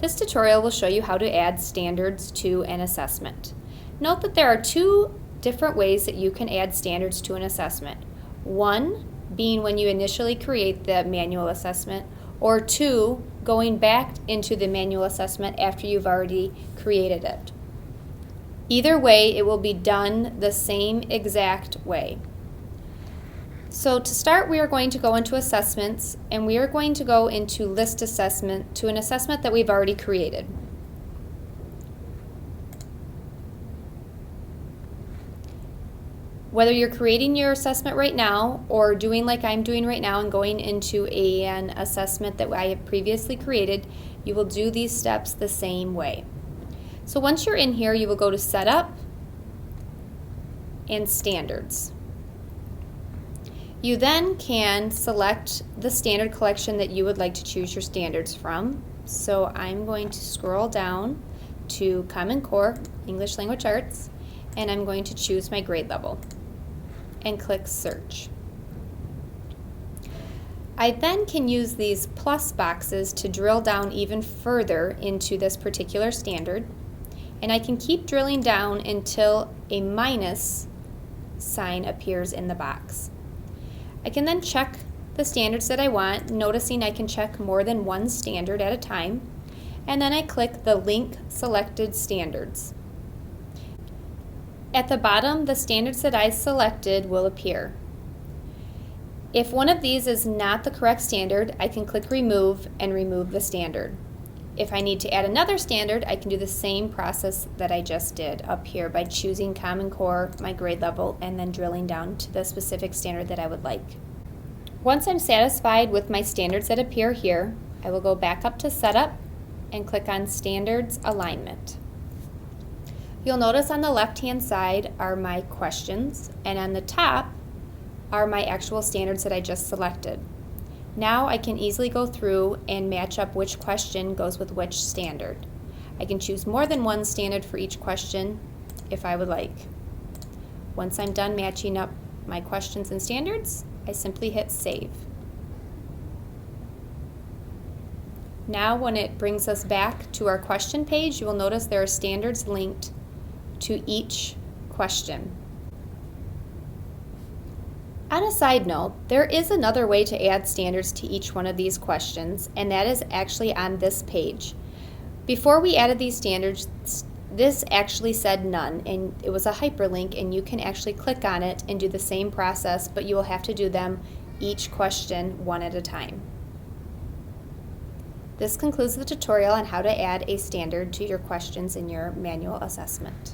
This tutorial will show you how to add standards to an assessment. Note that there are two different ways that you can add standards to an assessment. One being when you initially create the manual assessment, or two, going back into the manual assessment after you've already created it. Either way, it will be done the same exact way. So to start, we are going to go into assessments, and we are going to go into list assessment to an assessment that we've already created. Whether you're creating your assessment right now or doing like I'm doing right now and going into an assessment that I have previously created, you will do these steps the same way. So once you're in here, you will go to Setup and Standards. You then can select the standard collection that you would like to choose your standards from. So I'm going to scroll down to Common Core, English Language Arts, and I'm going to choose my grade level and click Search. I then can use these plus boxes to drill down even further into this particular standard, and I can keep drilling down until a minus sign appears in the box. I can then check the standards that I want, noticing I can check more than one standard at a time, and then I click the link Selected Standards. At the bottom, the standards that I selected will appear. If one of these is not the correct standard, I can click Remove and remove the standard. If I need to add another standard, I can do the same process that I just did up here by choosing Common Core, my grade level, and then drilling down to the specific standard that I would like. Once I'm satisfied with my standards that appear here, I will go back up to Setup and click on Standards Alignment. You'll notice on the left-hand side are my questions, and on the top are my actual standards that I just selected. Now I can easily go through and match up which question goes with which standard. I can choose more than one standard for each question if I would like. Once I'm done matching up my questions and standards, I simply hit Save. Now when it brings us back to our question page, you will notice there are standards linked to each question. On a side note, there is another way to add standards to each one of these questions, and that is actually on this page. Before we added these standards, this actually said none, and it was a hyperlink, and you can actually click on it and do the same process, but you will have to do them each question one at a time. This concludes the tutorial on how to add a standard to your questions in your manual assessment.